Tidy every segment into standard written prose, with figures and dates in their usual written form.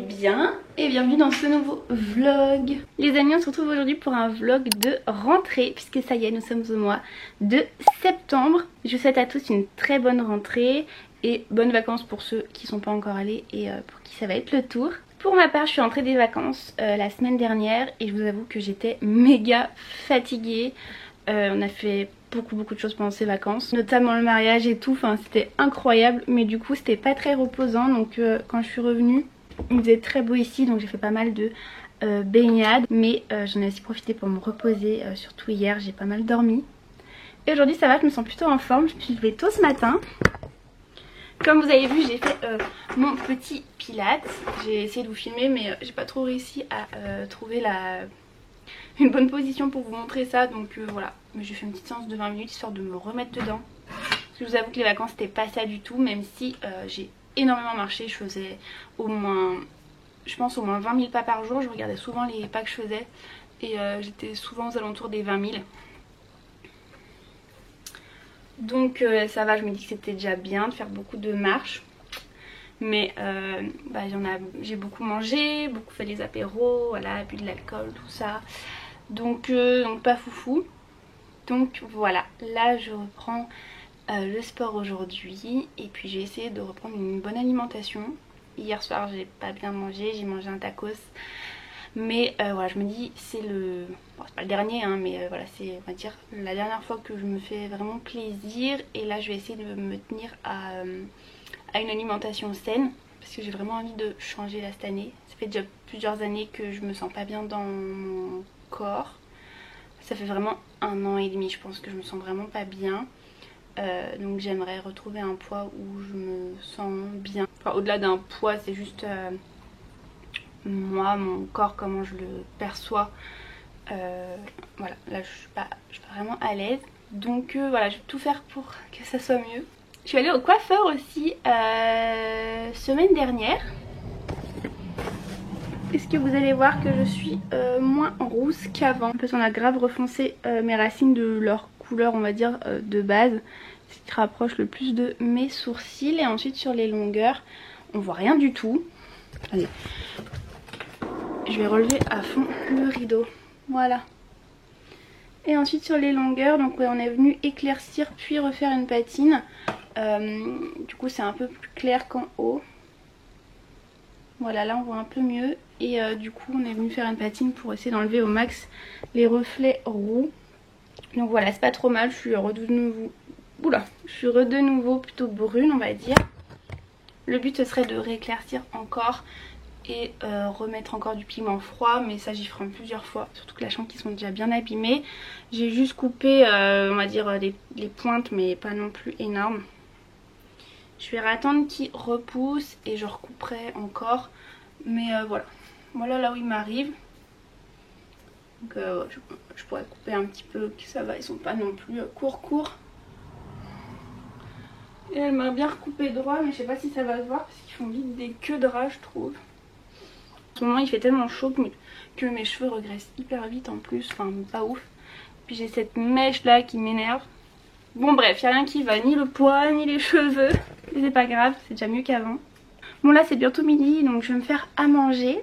bien et bienvenue dans ce nouveau vlog. Les amis, on se retrouve aujourd'hui pour un vlog de rentrée puisque ça y est, nous sommes au mois de septembre. Je vous souhaite à tous une très bonne rentrée et bonnes vacances pour ceux qui ne sont pas encore allés et pour qui ça va être le tour. Pour ma part, je suis rentrée des vacances la semaine dernière et je vous avoue que j'étais méga fatiguée. On a fait beaucoup de choses pendant ces vacances, notamment le mariage et tout, enfin c'était incroyable, mais du coup c'était pas très reposant. Donc quand je suis revenue, il faisait très beau ici, donc j'ai fait pas mal de baignades, mais j'en ai aussi profité pour me reposer, surtout hier j'ai pas mal dormi. Et aujourd'hui ça va, je me sens plutôt en forme, je me suis levée tôt ce matin. Comme vous avez vu, j'ai fait mon petit pilates. J'ai essayé de vous filmer mais j'ai pas trop réussi à trouver une bonne position pour vous montrer ça. Donc voilà, j'ai fait une petite séance de 20 minutes histoire de me remettre dedans. Parce que je vous avoue que les vacances c'était pas ça du tout, même si j'ai énormément marché. Je faisais au moins, je pense au moins 20 000 pas par jour. Je regardais souvent les pas que je faisais et j'étais souvent aux alentours des 20 000. Donc ça va, je me dis que c'était déjà bien de faire beaucoup de marches. Mais j'ai beaucoup mangé, beaucoup fait les apéros, voilà, bu de l'alcool, tout ça. Donc pas foufou. Donc voilà, là je reprends le sport aujourd'hui. Et puis j'ai essayé de reprendre une bonne alimentation. Hier soir j'ai pas bien mangé, j'ai mangé un tacos. Mais voilà, je me dis c'est le... Bon, c'est pas le dernier hein, mais voilà, c'est on va dire la dernière fois que je me fais vraiment plaisir. Et là je vais essayer de me tenir à une alimentation saine. Parce que j'ai vraiment envie de changer là cette année. Ça fait déjà plusieurs années que je me sens pas bien dans mon corps. Ça fait vraiment 1 an et demi je pense que je me sens vraiment pas bien. Donc j'aimerais retrouver un poids où je me sens bien. Enfin au-delà d'un poids, c'est juste moi, mon corps, comment je le perçois. Voilà, là je suis pas vraiment à l'aise. Donc voilà, je vais tout faire pour que ça soit mieux. Je suis allée au coiffeur aussi semaine dernière. Est-ce que vous allez voir que je suis moins rousse qu'avant? En fait on a grave refoncé mes racines de leur couleur on va dire de base. Ce qui rapproche le plus de mes sourcils. Et ensuite sur les longueurs on voit rien du tout. Allez, je vais relever à fond le rideau. Voilà. Et ensuite sur les longueurs, donc ouais, on est venu éclaircir puis refaire une patine. Du coup c'est un peu plus clair qu'en haut. Voilà, là on voit un peu mieux. Et du coup on est venu faire une patine pour essayer d'enlever au max les reflets roux. Donc voilà, c'est pas trop mal, je suis de nouveau plutôt brune on va dire. Le but ce serait de rééclaircir encore et remettre encore du pigment froid, mais ça j'y ferai plusieurs fois, surtout que la chambre qui sont déjà bien abîmées. J'ai juste coupé on va dire les pointes mais pas non plus énormes. Je vais attendre qu'il repousse et je recouperai encore, mais voilà là où il m'arrive. Donc je pourrais couper un petit peu, que ça va, ils sont pas non plus courts. Et elle m'a bien recoupé droit, mais je sais pas si ça va se voir parce qu'ils font vite des queues de ras je trouve. En ce moment il fait tellement chaud que mes cheveux regressent hyper vite en plus, enfin pas ouf. Puis j'ai cette mèche là qui m'énerve. Bon bref, il n'y a rien qui va, ni le poids, ni les cheveux. Mais c'est pas grave, c'est déjà mieux qu'avant. Bon là c'est bientôt midi, donc je vais me faire à manger.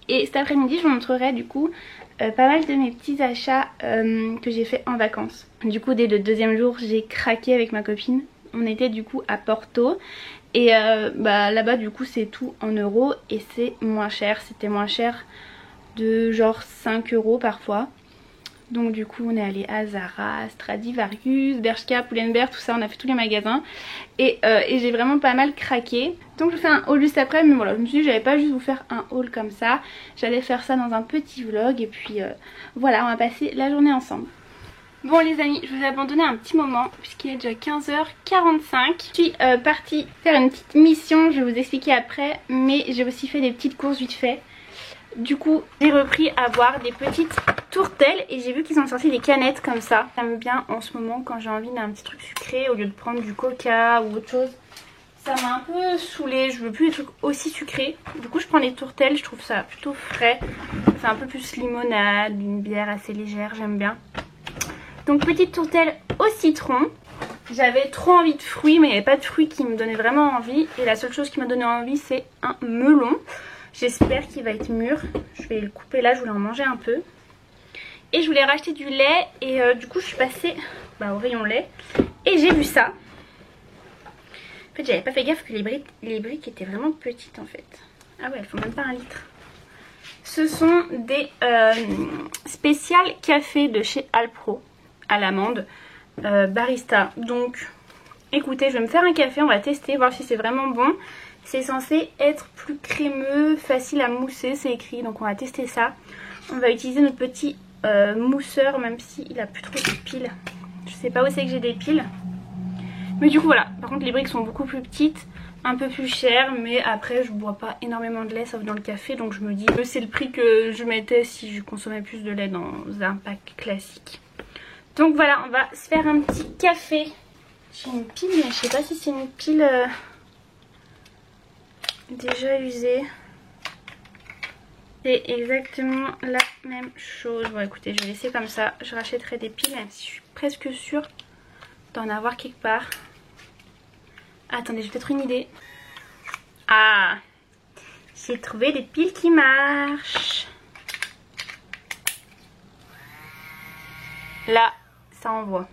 Et cet après-midi je vous montrerai du coup pas mal de mes petits achats que j'ai fait en vacances. Du coup dès le 2e jour j'ai craqué avec ma copine. On était du coup à Porto. Et là-bas du coup c'est tout en euros et c'est moins cher. C'était moins cher de genre 5 € parfois. Donc du coup on est allé à Zara, Stradivarius, Bershka, Pull&Bear, tout ça, on a fait tous les magasins. Et j'ai vraiment pas mal craqué. Donc je fais un haul juste après, mais voilà, je me suis dit que j'allais pas juste vous faire un haul comme ça. J'allais faire ça dans un petit vlog et puis voilà, on va passer la journée ensemble. Bon les amis, je vous ai abandonné un petit moment puisqu'il est déjà 15h45. Je suis partie faire une petite mission, je vais vous expliquer après. Mais j'ai aussi fait des petites courses vite fait. Du coup j'ai repris à boire des petites tourtelles et j'ai vu qu'ils ont sorti des canettes comme ça. J'aime bien en ce moment quand j'ai envie d'un petit truc sucré au lieu de prendre du coca ou autre chose. Ça m'a un peu saoulée, je veux plus des trucs aussi sucrés. Du coup je prends des tourtelles, je trouve ça plutôt frais. C'est un peu plus limonade, une bière assez légère, j'aime bien. Donc petite tourtelle au citron. J'avais trop envie de fruits mais il n'y avait pas de fruits qui me donnaient vraiment envie. Et la seule chose qui m'a donné envie c'est un melon. J'espère qu'il va être mûr. Je vais le couper là, je voulais en manger un peu. Et je voulais racheter du lait et du coup je suis passée au rayon lait et j'ai vu ça. En fait j'avais pas fait gaffe que les briques étaient vraiment petites en fait. Ah ouais, elles font même pas 1 litre. Ce sont des spéciales café de chez Alpro à l'amande barista. Donc écoutez, je vais me faire un café, on va tester, voir si c'est vraiment bon. C'est censé être plus crémeux, facile à mousser, c'est écrit, donc on va tester ça. On va utiliser notre petit mousseur, même s'il a plus trop de piles. Je sais pas où c'est que j'ai des piles. Mais du coup voilà, par contre les briques sont beaucoup plus petites, un peu plus chères, mais après je bois pas énormément de lait sauf dans le café, donc je me dis que c'est le prix que je mettais si je consommais plus de lait dans un pack classique. Donc voilà, on va se faire un petit café. J'ai une pile, mais je sais pas si c'est une pile déjà usée. C'est exactement la même chose. Bon écoutez, je vais laisser comme ça. Je rachèterai des piles, même si je suis presque sûre d'en avoir quelque part. Attendez, j'ai peut-être une idée. Ah, j'ai trouvé des piles qui marchent. Là, ça envoie.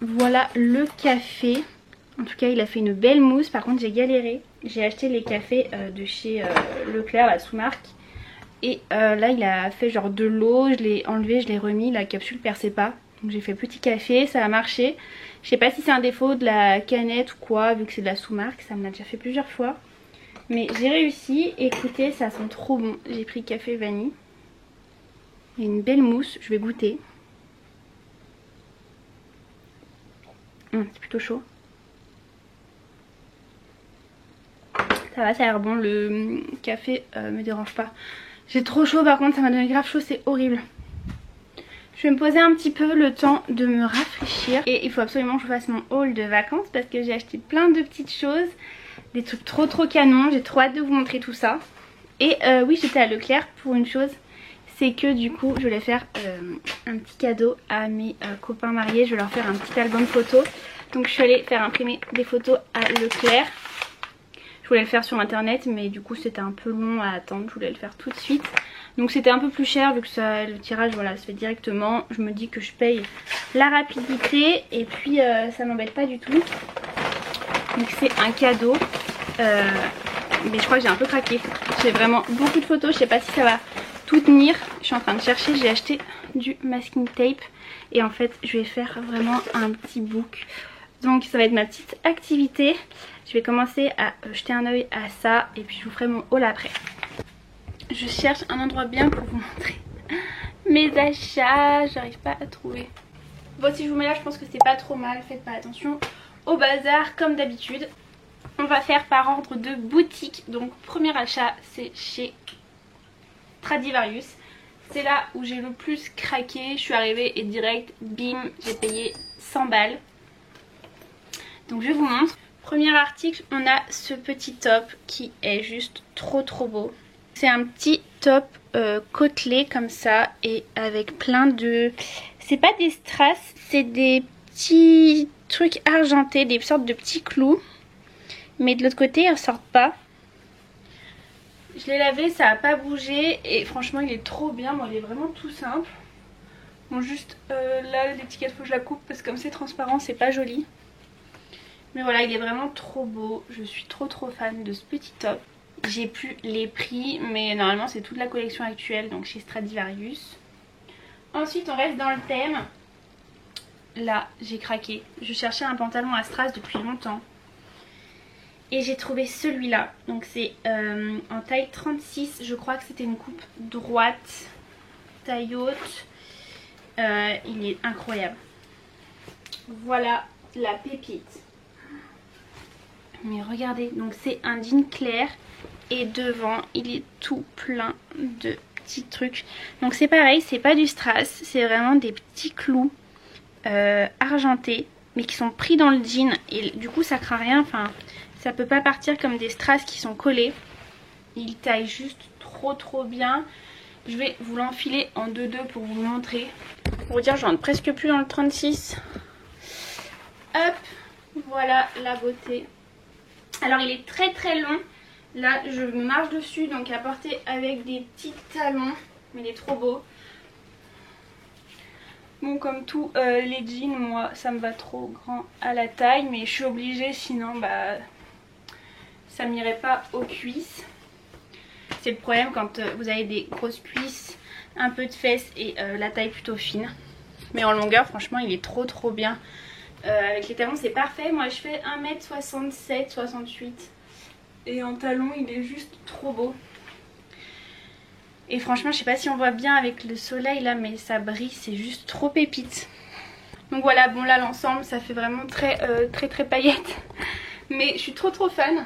Voilà le café. En tout cas il a fait une belle mousse. Par contre j'ai galéré. J'ai acheté les cafés de chez Leclerc, la sous-marque. Et là il a fait genre de l'eau. Je l'ai enlevé, je l'ai remis. La capsule perçait pas. Donc j'ai fait petit café, ça a marché. Je sais pas si c'est un défaut de la canette ou quoi, vu que c'est de la sous-marque. Ça me l'a déjà fait plusieurs fois. Mais j'ai réussi. Écoutez, ça sent trop bon. J'ai pris café vanille. Il y a une belle mousse, je vais goûter. C'est plutôt chaud. Ça va, ça a l'air bon. Le café me dérange pas. J'ai trop chaud par contre, ça m'a donné grave chaud, c'est horrible. Je vais me poser un petit peu le temps de me rafraîchir. Et il faut absolument que je fasse mon haul de vacances parce que j'ai acheté plein de petites choses. Des trucs trop canons. J'ai trop hâte de vous montrer tout ça. Et oui, j'étais à Leclerc pour une chose. C'est que du coup je voulais faire un petit cadeau à mes copains mariés. Je vais leur faire un petit album photo. Donc je suis allée faire imprimer des photos à Leclerc. Je voulais le faire sur internet mais du coup c'était un peu long à attendre. Je voulais le faire tout de suite. Donc c'était un peu plus cher vu que ça, le tirage voilà, se fait directement. Je me dis que je paye la rapidité et puis ça m'embête pas du tout. Donc c'est un cadeau. Mais je crois que j'ai un peu craqué. J'ai vraiment beaucoup de photos. Je sais pas si ça va tout tenir. Je suis en train de chercher, j'ai acheté du masking tape et en fait je vais faire vraiment un petit book. Donc ça va être ma petite activité. Je vais commencer à jeter un oeil à ça et puis je vous ferai mon haul après. Je cherche un endroit bien pour vous montrer mes achats. J'arrive pas à trouver. Bon, si je vous mets là je pense que c'est pas trop mal. Faites pas attention au bazar comme d'habitude. On va faire par ordre de boutique. Donc premier achat c'est chez Stradivarius. C'est là où j'ai le plus craqué. Je suis arrivée et direct, bim, j'ai payé 100 balles. Donc je vous montre. Premier article, on a ce petit top qui est juste trop beau. C'est un petit top côtelé comme ça et avec plein de... C'est pas des strass, c'est des petits trucs argentés, des sortes de petits clous. Mais de l'autre côté, ils ressortent pas. Je l'ai lavé, ça n'a pas bougé et franchement il est trop bien. Bon, il est vraiment tout simple. Bon, juste là l'étiquette faut que je la coupe parce que comme c'est transparent c'est pas joli. Mais voilà, il est vraiment trop beau. Je suis trop fan de ce petit top. J'ai plus les prix mais normalement c'est toute la collection actuelle, donc chez Stradivarius. Ensuite on reste dans le thème. Là j'ai craqué. Je cherchais un pantalon à strass depuis longtemps. Et j'ai trouvé celui-là, donc c'est en taille 36, je crois que c'était une coupe droite, taille haute, il est incroyable. Voilà la pépite. Mais regardez, donc c'est un jean clair et devant il est tout plein de petits trucs. Donc c'est pareil, c'est pas du strass, c'est vraiment des petits clous argentés. mais qui sont pris dans le jean et du coup ça craint rien, enfin ça peut pas partir comme des strass qui sont collés. Il taille juste trop bien. Je vais vous l'enfiler en 2-2 pour vous montrer. Pour vous dire, je rentre presque plus dans le 36. Hop, voilà la beauté. Alors il est très long. Là je me marche dessus, donc à porter avec des petits talons. Mais il est trop beau. Bon, comme tous les jeans, moi ça me va trop grand à la taille. Mais je suis obligée, sinon bah ça m'irait pas aux cuisses. C'est le problème quand vous avez des grosses cuisses, un peu de fesses et la taille plutôt fine. Mais en longueur, franchement, il est trop bien. Avec les talons, c'est parfait. Moi, je fais 1m67, 68. Et en talons, il est juste trop beau. Et franchement, je sais pas si on voit bien avec le soleil là, mais ça brille, c'est juste trop pépite. Donc voilà, bon là, l'ensemble, ça fait vraiment très paillettes. Mais je suis trop fan.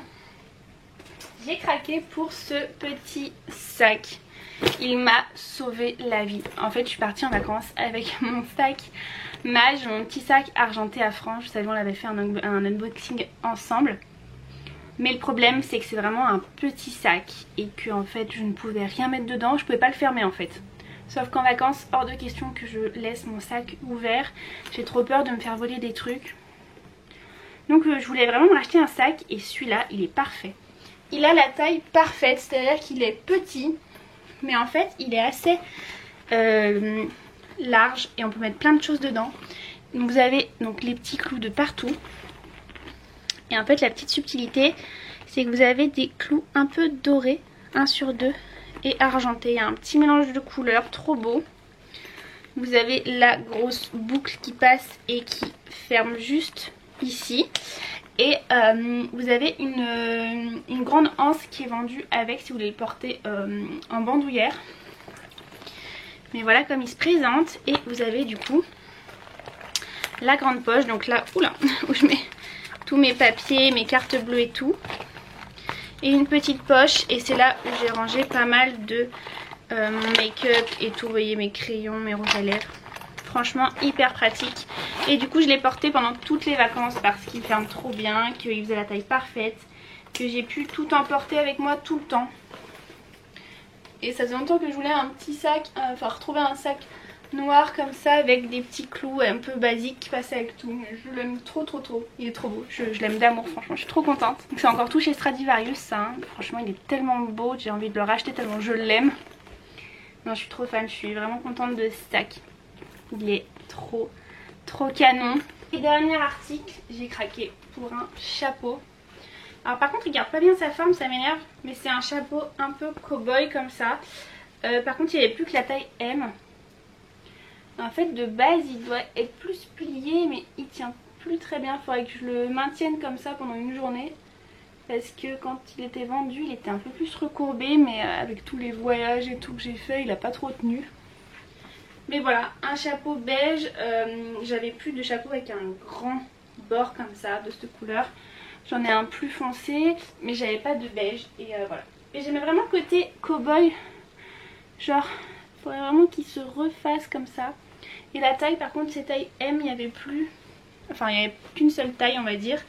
J'ai craqué pour ce petit sac. Il m'a sauvé la vie. En fait, je suis partie en vacances avec mon sac Mage, mon petit sac argenté à franges. Vous savez, on avait fait un unboxing ensemble. Mais le problème, c'est que c'est vraiment un petit sac et que en fait, je ne pouvais rien mettre dedans. Je pouvais pas le fermer en fait. Sauf qu'en vacances, hors de question que je laisse mon sac ouvert. J'ai trop peur de me faire voler des trucs. Donc, je voulais vraiment m'acheter un sac et celui-là, il est parfait. Il a la taille parfaite, c'est-à-dire qu'il est petit, mais en fait il est assez large et on peut mettre plein de choses dedans. Donc vous avez donc les petits clous de partout. Et en fait la petite subtilité, c'est que vous avez des clous un peu dorés, 1 sur 2 et argentés. Il y a un petit mélange de couleurs, trop beau. Vous avez la grosse boucle qui passe et qui ferme juste ici. Et vous avez une grande anse qui est vendue avec, si vous voulez le porter en bandoulière. Mais voilà comme il se présente. Et vous avez du coup la grande poche. Donc là, oula, où je mets tous mes papiers, mes cartes bleues et tout. Et une petite poche. Et c'est là où j'ai rangé pas mal de mon make-up et tout. Vous voyez mes crayons, mes rouges à lèvres. Franchement hyper pratique. Et du coup je l'ai porté pendant toutes les vacances parce qu'il ferme trop bien, qu'il faisait la taille parfaite, que j'ai pu tout emporter avec moi tout le temps. Et ça faisait longtemps que je voulais un petit sac, enfin retrouver un sac noir comme ça avec des petits clous un peu basiques qui passaient avec tout. Mais je l'aime trop. Il est trop beau, je l'aime d'amour, franchement je suis trop contente. C'est encore tout chez Stradivarius ça, hein. Franchement il est tellement beau, j'ai envie de le racheter tellement je l'aime. Non, je suis trop fan, je suis vraiment contente de ce sac. Il est trop canon. Et dernier article, j'ai craqué pour un chapeau. Alors par contre il garde pas bien sa forme, ça m'énerve. Mais c'est un chapeau un peu cow-boy comme ça. Par contre il n'y avait plus que la taille M. En fait de base il doit être plus plié, mais il tient plus très bien. Il faudrait que je le maintienne comme ça pendant une journée. Parce que quand il était vendu il était un peu plus recourbé. Mais avec tous les voyages et tout que j'ai fait, il a pas trop tenu. Mais voilà, un chapeau beige. J'avais plus de chapeau avec un grand bord comme ça, de cette couleur. J'en ai un plus foncé, mais j'avais pas de beige. Et voilà. Et j'aimais vraiment le côté cow-boy. Genre, il faudrait vraiment qu'il se refasse comme ça. Et la taille, par contre, c'est taille M, il n'y avait plus. Enfin, il n'y avait qu'une seule taille, on va dire.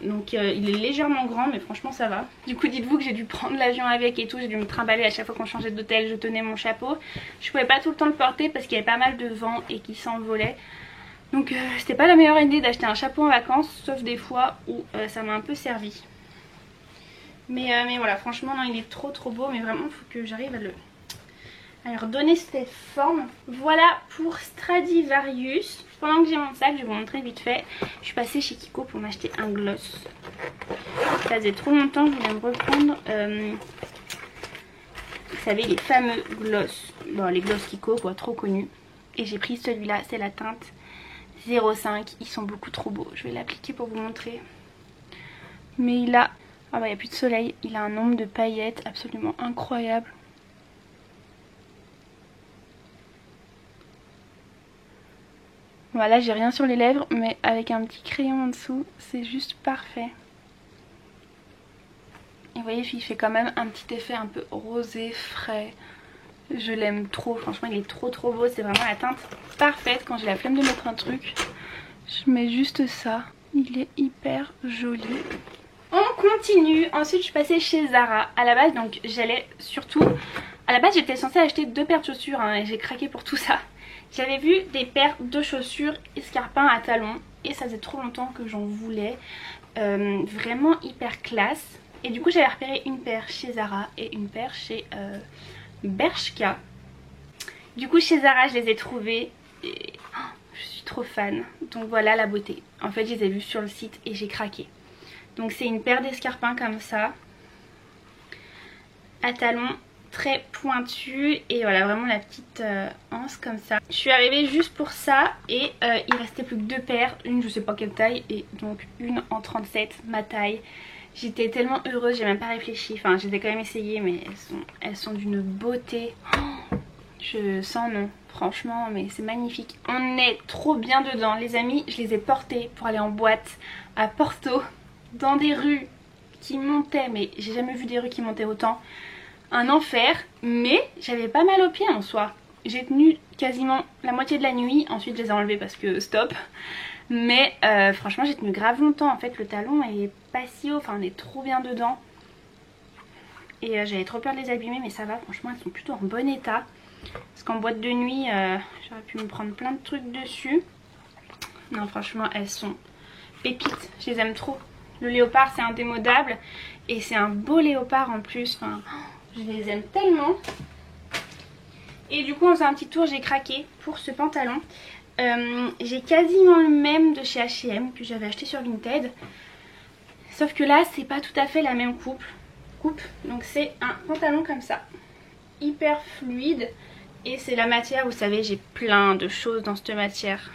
Donc il est légèrement grand, mais franchement ça va. Du coup dites-vous que j'ai dû prendre l'avion avec et tout. J'ai dû me trimballer à chaque fois qu'on changeait d'hôtel. Je tenais mon chapeau. Je pouvais pas tout le temps le porter parce qu'il y avait pas mal de vent et qu'il s'envolait. Donc c'était pas la meilleure idée d'acheter un chapeau en vacances. Sauf des fois où ça m'a un peu servi. Mais voilà, franchement non, il est trop beau. Mais vraiment il faut que j'arrive à lui redonner cette forme. Voilà pour Stradivarius. Pendant que j'ai mon sac, je vais vous montrer vite fait. Je suis passée chez Kiko pour m'acheter un gloss. Ça faisait trop longtemps que je voulais me reprendre. Vous savez, les fameux gloss. Bon, les gloss Kiko, quoi, trop connus. Et j'ai pris celui-là, c'est la teinte 05. Ils sont beaucoup trop beaux. Je vais l'appliquer pour vous montrer. Mais il a... Ah bah, il n'y a plus de soleil. Il a un nombre de paillettes absolument incroyable. Voilà, j'ai rien sur les lèvres, mais avec un petit crayon en dessous, c'est juste parfait. Et vous voyez, il fait quand même un petit effet un peu rosé, frais. Je l'aime trop, franchement il est trop beau. C'est vraiment la teinte parfaite quand j'ai la flemme de mettre un truc. Je mets juste ça. Il est hyper joli. On continue. Ensuite je suis passée chez Zara. À la base donc j'allais surtout... À la base j'étais censée acheter 2 paires de chaussures hein, et j'ai craqué pour tout ça. J'avais vu des paires de chaussures escarpins à talons et ça faisait trop longtemps que j'en voulais. Vraiment hyper classe. Et du coup j'avais repéré une paire chez Zara et une paire chez Bershka. Du coup chez Zara je les ai trouvées et je suis trop fan. Donc voilà la beauté. En fait je les ai vues sur le site et j'ai craqué. Donc c'est une paire d'escarpins comme ça, à talons très pointus et voilà vraiment la petite anse comme ça. Je suis arrivée juste pour ça et il restait plus que 2 paires, une je sais pas quelle taille et donc une en 37, ma taille. J'étais tellement heureuse, j'ai même pas réfléchi, enfin je les ai quand même essayées mais elles sont d'une beauté. Je sens non, franchement mais c'est magnifique. On est trop bien dedans les amis, je les ai portées pour aller en boîte à Porto. Dans des rues qui montaient, mais j'ai jamais vu des rues qui montaient autant, un enfer, mais j'avais pas mal aux pieds en soi. J'ai tenu quasiment la moitié de la nuit, ensuite je les ai enlevés parce que stop, mais franchement j'ai tenu grave longtemps. En fait le talon est pas si haut, enfin on est trop bien dedans et j'avais trop peur de les abîmer mais ça va, franchement elles sont plutôt en bon état parce qu'en boîte de nuit j'aurais pu me prendre plein de trucs dessus. Non franchement elles sont pépites, je les aime trop. Le léopard c'est indémodable et c'est un beau léopard en plus, enfin, je les aime tellement. Et du coup en faisant un petit tour j'ai craqué pour ce pantalon. J'ai quasiment le même de chez H&M que j'avais acheté sur Vinted. Sauf que là c'est pas tout à fait la même coupe. Donc c'est un pantalon comme ça, hyper fluide. Et c'est la matière, vous savez j'ai plein de choses dans cette matière.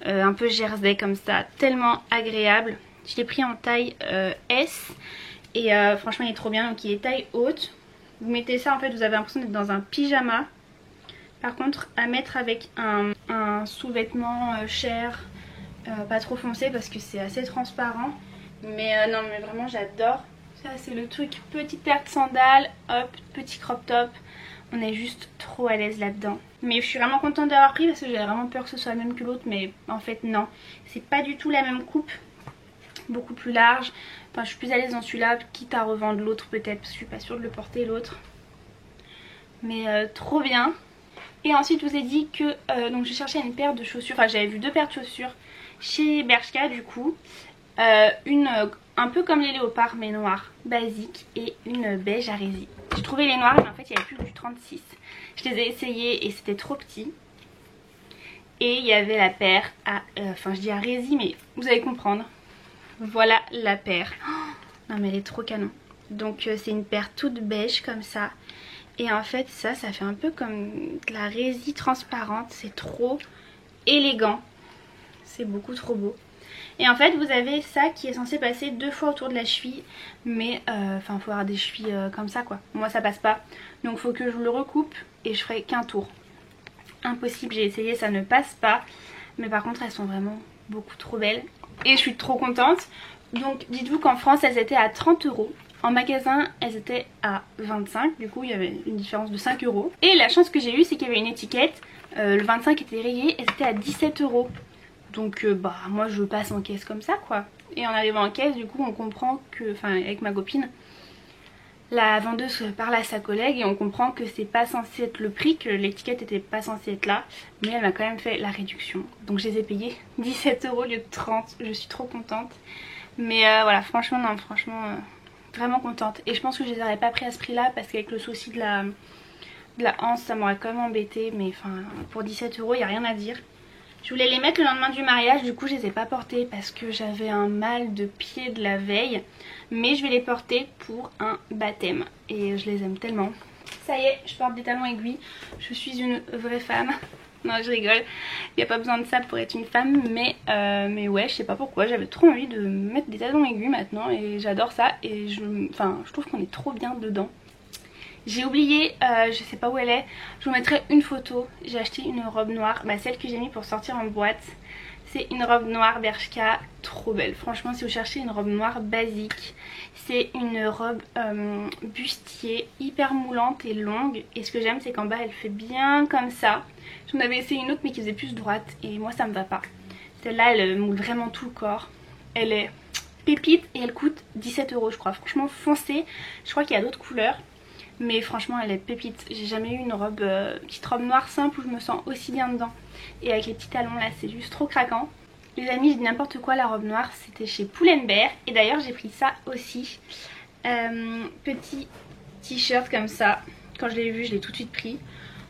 Un peu jersey comme ça, tellement agréable. Je l'ai pris en taille S et franchement il est trop bien, donc il est taille haute. Vous mettez ça en fait, vous avez l'impression d'être dans un pyjama. Par contre à mettre avec un sous-vêtement cher, pas trop foncé parce que c'est assez transparent. Mais non mais vraiment j'adore. Ça c'est le truc, petite paire de sandales, hop, petit crop top. On est juste trop à l'aise là-dedans. Mais je suis vraiment contente d'avoir pris parce que j'avais vraiment peur que ce soit le même que l'autre. Mais en fait non, c'est pas du tout la même coupe. Beaucoup plus large. Enfin je suis plus à l'aise dans celui-là, quitte à revendre l'autre peut-être parce que je suis pas sûre de le porter l'autre. Mais trop bien. Et ensuite je vous ai dit que donc je cherchais une paire de chaussures. Enfin j'avais vu 2 paires de chaussures chez Bershka du coup. Une un peu comme les léopards mais noire, basique, et une beige à résille. J'ai trouvé les noirs mais en fait il n'y avait plus que du 36. Je les ai essayées et c'était trop petit. Et il y avait la paire à, enfin je dis à résille mais vous allez comprendre. Voilà la paire. Oh, non mais elle est trop canon. Donc c'est une paire toute beige comme ça. Et en fait ça fait un peu comme de la résille transparente. C'est trop élégant. C'est beaucoup trop beau. Et en fait vous avez ça qui est censé passer 2 fois autour de la cheville. Mais enfin faut avoir des chevilles comme ça quoi. Moi ça passe pas. Donc faut que je le recoupe et je ferai qu'un tour. Impossible, j'ai essayé, ça ne passe pas. Mais par contre elles sont vraiment beaucoup trop belles. Et je suis trop contente. Donc dites-vous qu'en France elles étaient à 30 €. En magasin elles étaient à 25. Du coup il y avait une différence de 5 €. Et la chance que j'ai eue c'est qu'il y avait une étiquette. Le 25 était rayé et c'était à 17 €. Donc bah moi je passe en caisse comme ça quoi. Et en arrivant en caisse du coup on comprend que, enfin avec ma copine, la vendeuse parle à sa collègue et on comprend que c'est pas censé être le prix, que l'étiquette était pas censée être là. Mais elle m'a quand même fait la réduction. Donc je les ai payés 17 € au lieu de 30. Je suis trop contente. Mais voilà franchement non, franchement vraiment contente. Et je pense que je les aurais pas pris à ce prix là parce qu'avec le souci de la hanse ça m'aurait quand même embêté. Mais enfin pour 17 € il n'y a rien à dire. Je voulais les mettre le lendemain du mariage, du coup je les ai pas portées parce que j'avais un mal de pied de la veille. Mais je vais les porter pour un baptême et je les aime tellement. Ça y est, je porte des talons aiguilles, je suis une vraie femme. Non je rigole, il n'y a pas besoin de ça pour être une femme, mais ouais je sais pas pourquoi, j'avais trop envie de mettre des talons aiguilles maintenant et j'adore ça. Et je trouve qu'on est trop bien dedans. J'ai oublié, je sais pas où elle est, je vous mettrai une photo. J'ai acheté une robe noire, bah celle que j'ai mis pour sortir en boîte. C'est une robe noire Bershka, trop belle. Franchement si vous cherchez une robe noire basique, c'est une robe bustier, hyper moulante et longue. Et ce que j'aime c'est qu'en bas elle fait bien comme ça. J'en avais essayé une autre mais qui faisait plus droite et moi ça me va pas. Celle-là elle moule vraiment tout le corps. Elle est pépite et elle coûte 17 € je crois. Franchement foncée. Je crois qu'il y a d'autres couleurs. Mais franchement elle est pépite. J'ai jamais eu une robe, petite robe noire simple où je me sens aussi bien dedans. Et avec les petits talons là c'est juste trop craquant. Les amis, je dis n'importe quoi, la robe noire c'était chez Pull&Bear. Et d'ailleurs j'ai pris ça aussi. Petit t-shirt comme ça. Quand je l'ai vu je l'ai tout de suite pris.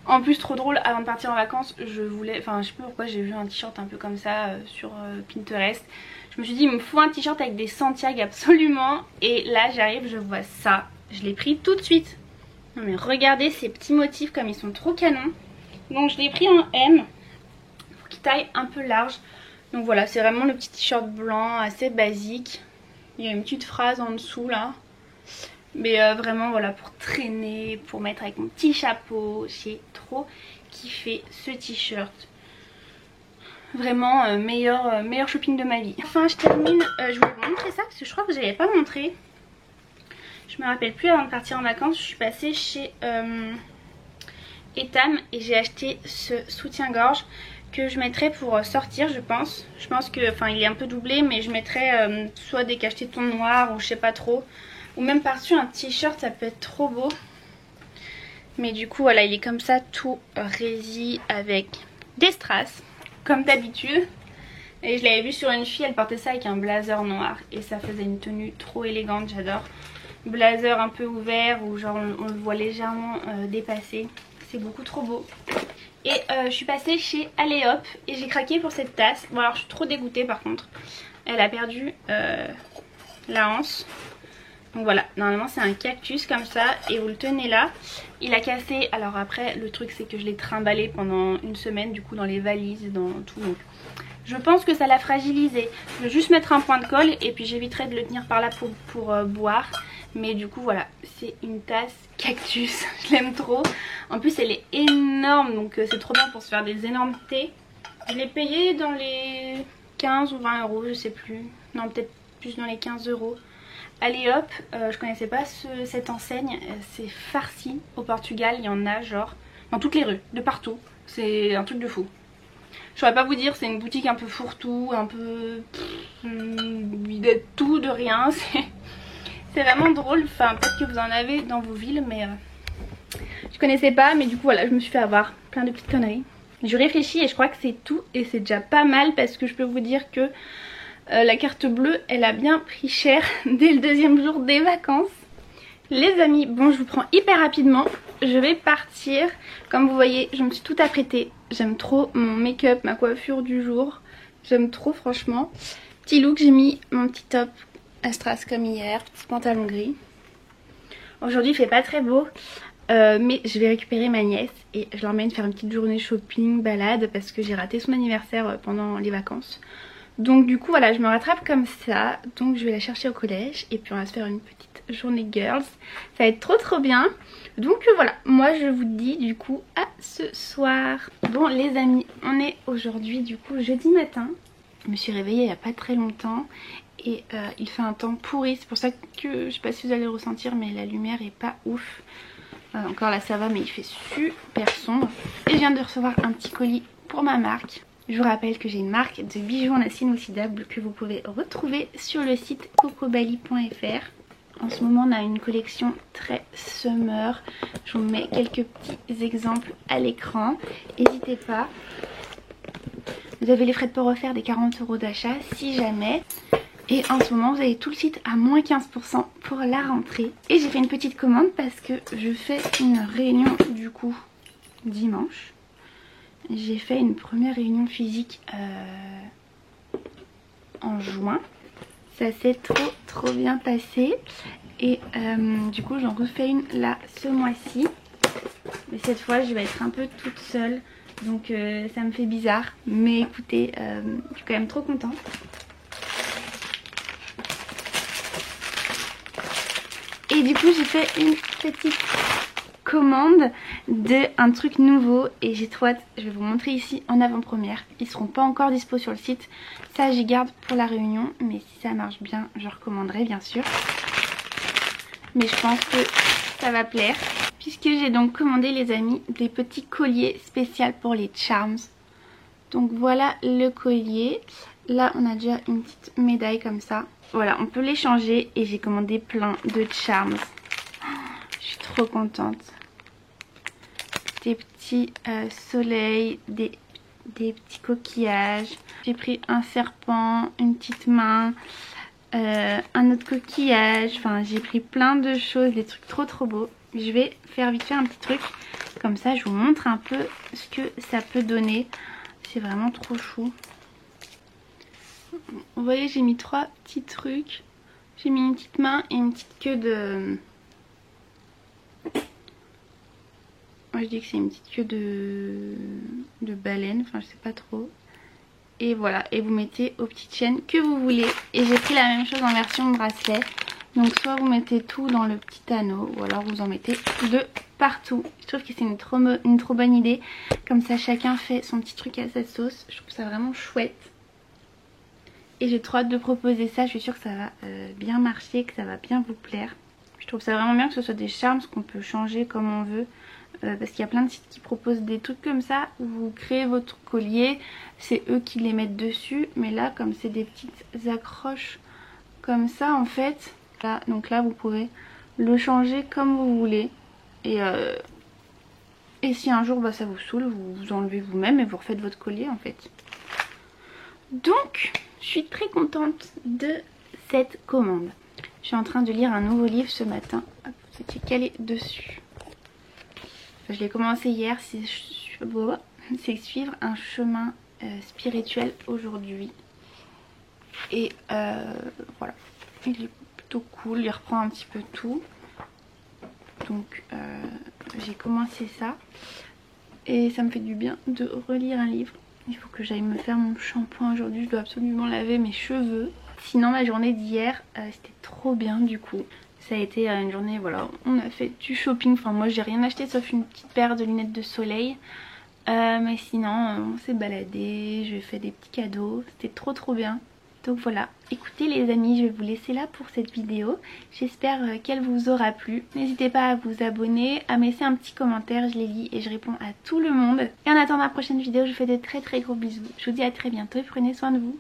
En plus trop drôle, avant de partir en vacances je voulais, enfin je sais pas pourquoi j'ai vu un t-shirt un peu comme ça sur Pinterest. Je me suis dit il me faut un t-shirt avec des Santiago absolument. Et là j'arrive, je vois ça. Je l'ai pris tout de suite. Non mais regardez ces petits motifs comme ils sont trop canons. Donc je l'ai pris en M. Pour qu'il taille un peu large. Donc voilà, c'est vraiment le petit t-shirt blanc assez basique. Il y a une petite phrase en dessous là. Mais vraiment voilà, pour traîner, pour mettre avec mon petit chapeau. J'ai trop kiffé ce t-shirt. Vraiment meilleur shopping de ma vie. Enfin je termine, je voulais vous montrer ça parce que je crois que je n'avais pas montré. Je me rappelle plus, avant de partir en vacances je suis passée chez Etam et j'ai acheté ce soutien-gorge que je mettrai pour sortir je pense. Je pense que, enfin il est un peu doublé mais je mettrai soit des cachetés de ton noir ou je sais pas trop. Ou même par-dessus un t-shirt, ça peut être trop beau. Mais du coup voilà, il est comme ça tout résille avec des strass comme d'habitude. Et je l'avais vu sur une fille, elle portait ça avec un blazer noir. Et ça faisait une tenue trop élégante, j'adore. Blazer un peu ouvert ou genre on le voit légèrement dépassé. C'est beaucoup trop beau. Et je suis passée chez Allez Hop et j'ai craqué pour cette tasse. Bon alors je suis trop dégoûtée par contre. Elle a perdu la anse. Donc voilà, normalement c'est un cactus comme ça et vous le tenez là. Il a cassé, alors après le truc c'est que je l'ai trimballé pendant une semaine du coup dans les valises, dans tout. Donc je pense que ça l'a fragilisé. Je vais juste mettre un point de colle et puis j'éviterai de le tenir par là pour boire. Mais du coup voilà, c'est une tasse cactus, je l'aime trop. En plus elle est énorme donc c'est trop bien pour se faire des énormes thés. Je l'ai payé dans les 15 ou 20 €, je sais plus. Non peut-être plus dans les 15 €. Allez Hop, je connaissais pas cette enseigne, c'est farci au Portugal, il y en a genre dans toutes les rues, de partout, c'est un truc de fou. Je saurais pas vous dire, c'est une boutique un peu fourre-tout, un peu de tout, de rien, c'est vraiment drôle, enfin peut-être que vous en avez dans vos villes mais je connaissais pas, mais du coup voilà, je me suis fait avoir plein de petites conneries. Je réfléchis et je crois que c'est tout et c'est déjà pas mal parce que je peux vous dire que la carte bleue elle a bien pris cher dès le deuxième jour des vacances. Les amis, bon je vous prends hyper rapidement. Je vais partir. Comme vous voyez je me suis tout apprêtée. J'aime trop mon make-up, ma coiffure du jour. J'aime trop franchement. Petit look, j'ai mis mon petit top à strass comme hier. Petit pantalon gris. Aujourd'hui il fait pas très beau. Mais je vais récupérer ma nièce et je l'emmène faire une petite journée shopping, balade. Parce que j'ai raté son anniversaire pendant les vacances. Donc du coup voilà, je me rattrape comme ça. Donc je vais la chercher au collège et puis on va se faire une petite journée girls. Ça va être trop bien. Donc voilà, moi je vous dis du coup à ce soir. Bon les amis, on est aujourd'hui du coup jeudi matin. Je me suis réveillée il n'y a pas très longtemps. Et il fait un temps pourri. C'est pour ça que je sais pas si vous allez le ressentir mais la lumière est pas ouf. Encore là ça va mais il fait super sombre. Et je viens de recevoir un petit colis pour ma marque. Je vous rappelle que j'ai une marque de bijoux en acier inoxydable que vous pouvez retrouver sur le site cocobali.fr. En ce moment on a une collection très summer. Je vous mets quelques petits exemples à l'écran. N'hésitez pas. Vous avez les frais de port offerts des 40 € d'achat si jamais. Et en ce moment vous avez tout le site à moins 15% pour la rentrée. Et j'ai fait une petite commande parce que je fais une réunion du coup dimanche. J'ai fait une première réunion physique en juin. Ça s'est trop bien passé. Et du coup j'en refais une là ce mois-ci. Mais cette fois je vais être un peu toute seule. Donc ça me fait bizarre. Mais écoutez, je suis quand même trop contente. Et du coup j'ai fait une petite commande d'un truc nouveau et j'ai trop hâte. Je vais vous montrer ici en avant-première. Ils seront pas encore dispo sur le site. Ça j'y garde pour la réunion. Mais si ça marche bien je recommanderai bien sûr. Mais je pense que ça va plaire. Puisque j'ai donc commandé les amis des petits colliers spéciaux pour les charms. Donc voilà le collier. Là on a déjà une petite médaille comme ça. Voilà, on peut les changer et j'ai commandé plein de charms. Je suis trop contente. Des petits soleils, des petits coquillages. J'ai pris un serpent, une petite main, un autre coquillage. Enfin j'ai pris plein de choses, des trucs trop beaux. Je vais faire vite fait un petit truc. Comme ça je vous montre un peu ce que ça peut donner. C'est vraiment trop chou. Vous voyez, j'ai mis 3 petits trucs. J'ai mis une petite main et une petite queue de... Moi je dis que c'est une petite queue de baleine. Enfin je sais pas trop. Et voilà, et vous mettez aux petites chaînes que vous voulez. Et j'ai pris la même chose en version bracelet. Donc soit vous mettez tout dans le petit anneau, ou alors vous en mettez de partout. Je trouve que c'est une trop bonne idée. Comme ça chacun fait son petit truc à sa sauce. Je trouve ça vraiment chouette. Et j'ai trop hâte de proposer ça. Je suis sûre que ça va bien marcher, que ça va bien vous plaire. Je trouve ça vraiment bien que ce soit des charms qu'on peut changer comme on veut. Parce qu'il y a plein de sites qui proposent des trucs comme ça où vous créez votre collier, c'est eux qui les mettent dessus. Mais là, comme c'est des petites accroches comme ça en fait, là, donc là vous pouvez le changer comme vous voulez. Et si un jour ça vous saoule, vous enlevez vous-même et vous refaites votre collier en fait. Donc je suis très contente de cette commande. Je suis en train de lire un nouveau livre ce matin. Hop, c'était calé dessus. Enfin, je l'ai commencé hier. C'est suivre un chemin spirituel aujourd'hui. Et voilà. Il est plutôt cool. Il reprend un petit peu tout. Donc j'ai commencé ça. Et ça me fait du bien de relire un livre. Il faut que j'aille me faire mon shampoing aujourd'hui. Je dois absolument laver mes cheveux. Sinon la journée d'hier c'était trop bien du coup. Ça a été une journée, voilà, on a fait du shopping. Enfin moi j'ai rien acheté sauf une petite paire de lunettes de soleil. Mais sinon on s'est baladé, j'ai fait des petits cadeaux. C'était trop bien. Donc voilà, écoutez les amis, je vais vous laisser là pour cette vidéo. J'espère qu'elle vous aura plu. N'hésitez pas à vous abonner, à me laisser un petit commentaire, je les lis et je réponds à tout le monde. Et en attendant la prochaine vidéo, je vous fais de très gros bisous. Je vous dis à très bientôt et prenez soin de vous.